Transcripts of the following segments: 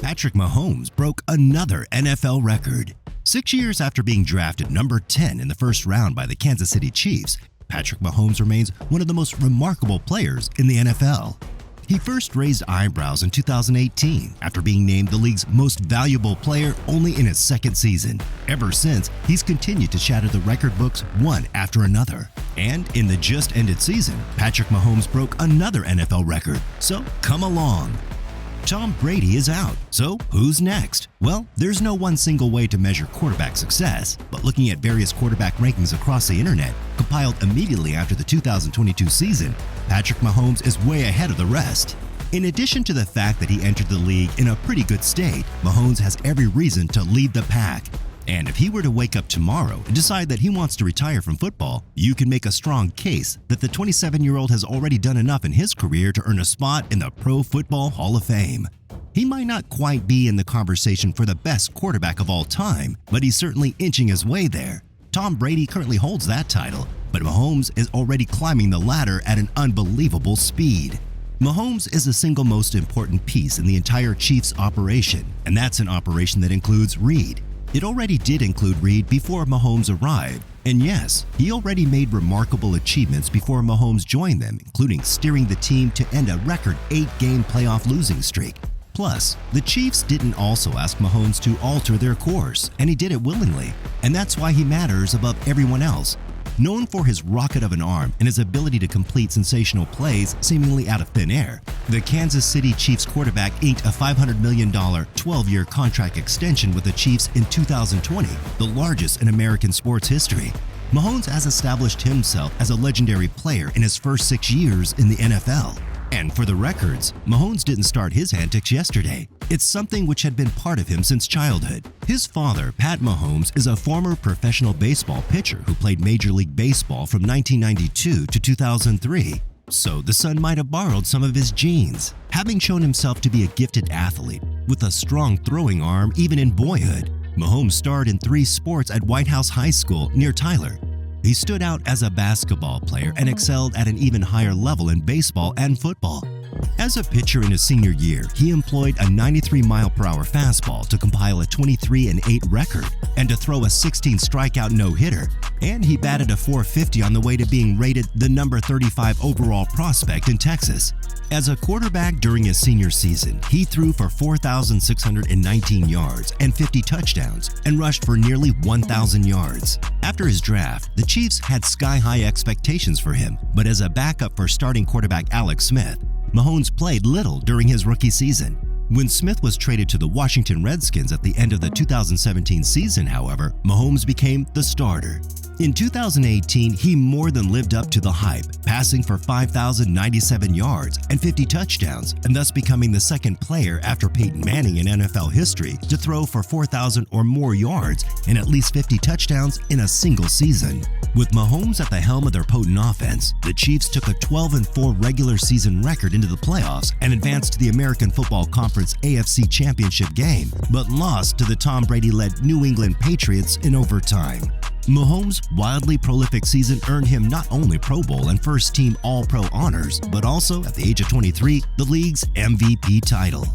Patrick Mahomes broke another NFL record. 6 years after being drafted number 10 in the first round by the Kansas City Chiefs, Patrick Mahomes remains one of the most remarkable players in the NFL. He first raised eyebrows in 2018 after being named the league's most valuable player only in his second season. Ever since, he's continued to shatter the record books one after another. And in the just ended season, Patrick Mahomes broke another NFL record. So come along. Tom Brady is out, so who's next? Well, there's no one single way to measure quarterback success, but looking at various quarterback rankings across the internet, compiled immediately after the 2022 season, Patrick Mahomes is way ahead of the rest. In addition to the fact that he entered the league in a pretty good state, Mahomes has every reason to lead the pack. And if he were to wake up tomorrow and decide that he wants to retire from football, you can make a strong case that the 27-year-old has already done enough in his career to earn a spot in the Pro Football Hall of Fame. He might not quite be in the conversation for the best quarterback of all time, but he's certainly inching his way there. Tom Brady currently holds that title, but Mahomes is already climbing the ladder at an unbelievable speed. Mahomes is the single most important piece in the entire Chiefs operation, and that's an operation that includes Reid. It already did include Reid before Mahomes arrived, and yes, he already made remarkable achievements before Mahomes joined them, including steering the team to end a record 8-game playoff losing streak. Plus, the Chiefs didn't also ask Mahomes to alter their course, and he did it willingly, and that's why he matters above everyone else. Known for his rocket of an arm and his ability to complete sensational plays seemingly out of thin air, the Kansas City Chiefs quarterback inked a $500 million 12-year contract extension with the Chiefs in 2020, the largest in American sports history. Mahomes has established himself as a legendary player in his first 6 years in the NFL. And for the records, Mahomes didn't start his antics yesterday. It's something which had been part of him since childhood. His father, Pat Mahomes, is a former professional baseball pitcher who played Major League Baseball from 1992 to 2003. So the son might have borrowed some of his genes, having shown himself to be a gifted athlete with a strong throwing arm even in boyhood. Mahomes starred in 3 sports at White House High School near Tyler. He stood out as a basketball player and excelled at an even higher level in baseball and football. As a pitcher in his senior year, he employed a 93-mile-per-hour fastball to compile a 23-8 record and to throw a 16-strikeout no-hitter, and he batted a .450 on the way to being rated the number 35 overall prospect in Texas. As a quarterback during his senior season, he threw for 4,619 yards and 50 touchdowns and rushed for nearly 1,000 yards. After his draft, the Chiefs had sky-high expectations for him, but as a backup for starting quarterback Alex Smith, Mahomes played little during his rookie season. When Smith was traded to the Washington Redskins at the end of the 2017 season, however, Mahomes became the starter. In 2018, he more than lived up to the hype, passing for 5,097 yards and 50 touchdowns, and thus becoming the second player after Peyton Manning in NFL history to throw for 4,000 or more yards and at least 50 touchdowns in a single season. With Mahomes at the helm of their potent offense, the Chiefs took a 12-4 regular season record into the playoffs and advanced to the American Football Conference AFC Championship game, but lost to the Tom Brady-led New England Patriots in overtime. Mahomes' wildly prolific season earned him not only Pro Bowl and first-team All-Pro honors, but also, at the age of 23, the league's MVP title.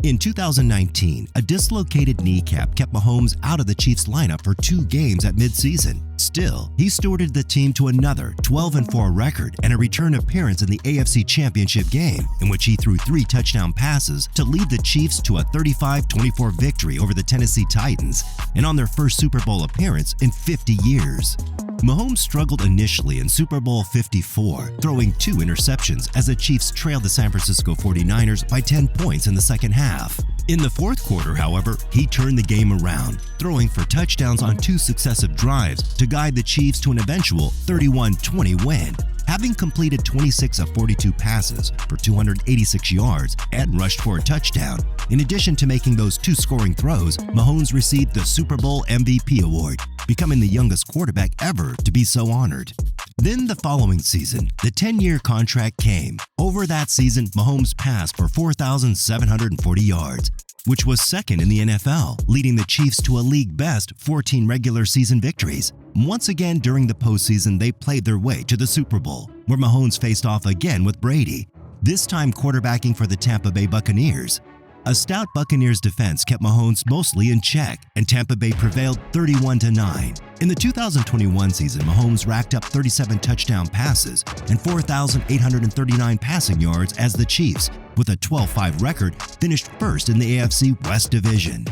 In 2019, a dislocated kneecap kept Mahomes out of the Chiefs lineup for 2 games at midseason. Still, he stewarded the team to another 12-4 record and a return appearance in the AFC Championship game, in which he threw 3 touchdown passes to lead the Chiefs to a 35-24 victory over the Tennessee Titans, and on their first Super Bowl appearance in 50 years. Mahomes struggled initially in Super Bowl 54, throwing 2 interceptions as the Chiefs trailed the San Francisco 49ers by 10 points in the second half. In the fourth quarter, however, he turned the game around, throwing for touchdowns on 2 successive drives to guide the Chiefs to an eventual 31-20 win. Having completed 26 of 42 passes for 286 yards and rushed for a touchdown, in addition to making those 2 scoring throws, Mahomes received the Super Bowl MVP award, becoming the youngest quarterback ever to be so honored. Then the following season, the 10-year contract came. Over that season, Mahomes passed for 4,740 yards, which was second in the NFL, leading the Chiefs to a league-best 14 regular season victories. Once again during the postseason, they played their way to the Super Bowl, where Mahomes faced off again with Brady, this time quarterbacking for the Tampa Bay Buccaneers. A stout Buccaneers defense kept Mahomes mostly in check, and Tampa Bay prevailed 31-9. In the 2021 season, Mahomes racked up 37 touchdown passes and 4,839 passing yards as the Chiefs, with a 12-5 record, finished first in the AFC West Division.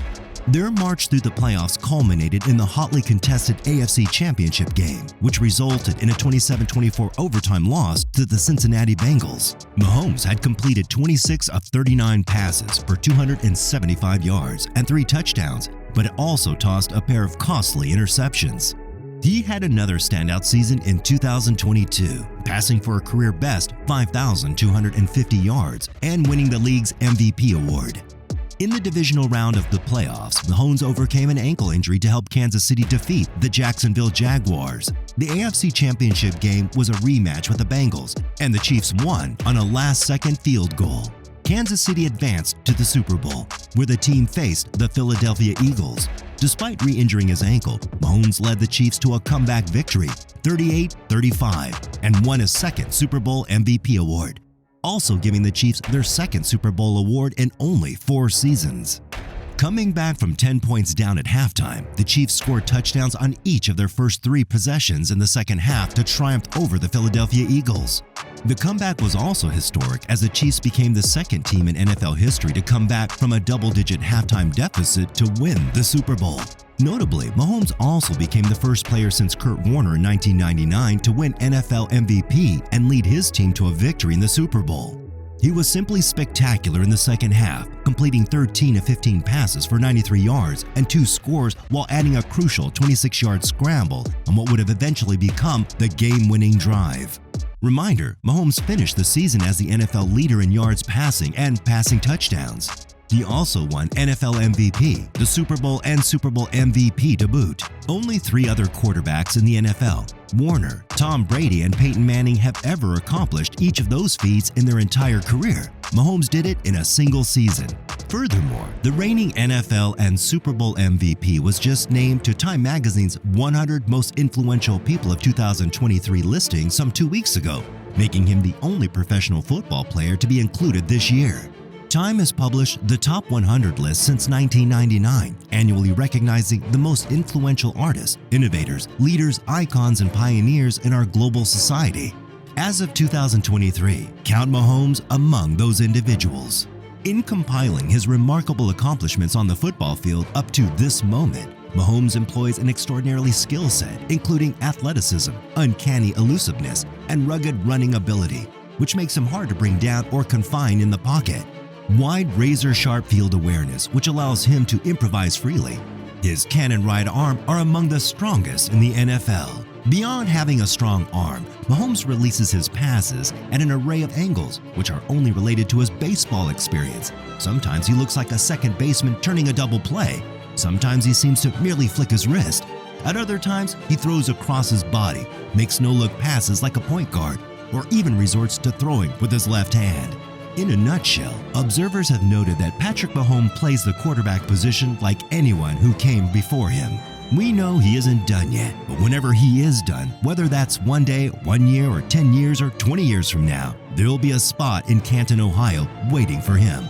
Their march through the playoffs culminated in the hotly contested AFC Championship game, which resulted in a 27-24 overtime loss to the Cincinnati Bengals. Mahomes had completed 26 of 39 passes for 275 yards and 3 touchdowns, but it also tossed a pair of costly interceptions. He had another standout season in 2022, passing for a career-best 5,250 yards and winning the league's MVP award. In the divisional round of the playoffs, Mahomes overcame an ankle injury to help Kansas City defeat the Jacksonville Jaguars. The AFC Championship game was a rematch with the Bengals, and the Chiefs won on a last-second field goal. Kansas City advanced to the Super Bowl, where the team faced the Philadelphia Eagles. Despite re-injuring his ankle, Mahomes led the Chiefs to a comeback victory, 38-35, and won a second Super Bowl MVP award, also giving the Chiefs their second Super Bowl award in only 4 seasons. Coming back from 10 points down at halftime, the Chiefs scored touchdowns on each of their first 3 possessions in the second half to triumph over the Philadelphia Eagles. The comeback was also historic, as the Chiefs became the second team in NFL history to come back from a double-digit halftime deficit to win the Super Bowl. Notably, Mahomes also became the first player since Kurt Warner in 1999 to win NFL MVP and lead his team to a victory in the Super Bowl. He was simply spectacular in the second half, completing 13 of 15 passes for 93 yards and 2 scores while adding a crucial 26-yard scramble on what would have eventually become the game-winning drive. Reminder, Mahomes finished the season as the NFL leader in yards passing and passing touchdowns. He also won NFL MVP, the Super Bowl, and Super Bowl MVP to boot. Only 3 other quarterbacks in the NFL, Warner, Tom Brady, and Peyton Manning, have ever accomplished each of those feats in their entire career. Mahomes did it in a single season. Furthermore, the reigning NFL and Super Bowl MVP was just named to Time Magazine's 100 Most Influential People of 2023 listing some 2 weeks ago, making him the only professional football player to be included this year. Time has published the Top 100 list since 1999, annually recognizing the most influential artists, innovators, leaders, icons, and pioneers in our global society. As of 2023, count Mahomes among those individuals. In compiling his remarkable accomplishments on the football field up to this moment, Mahomes employs an extraordinary skill set, including athleticism, uncanny elusiveness, and rugged running ability, which makes him hard to bring down or confine in the pocket. Wide razor-sharp field awareness, which allows him to improvise freely. His cannon right arm are among the strongest in the NFL. Beyond having a strong arm, Mahomes releases his passes at an array of angles, which are only related to his baseball experience. Sometimes he looks like a second baseman turning a double play. Sometimes he seems to merely flick his wrist. At other times, he throws across his body, makes no-look passes like a point guard, or even resorts to throwing with his left hand. In a nutshell, observers have noted that Patrick Mahomes plays the quarterback position like anyone who came before him. We know he isn't done yet, but whenever he is done, whether that's one day, 1 year, or 10 years, or 20 years from now, there'll be a spot in Canton, Ohio, waiting for him.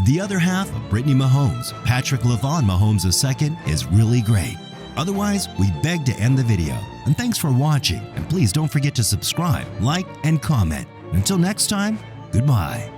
The other half of Brittany Mahomes, Patrick LaVon Mahomes II, is really great. Otherwise, we beg to end the video. And thanks for watching, and please don't forget to subscribe, like, and comment. Until next time, goodbye.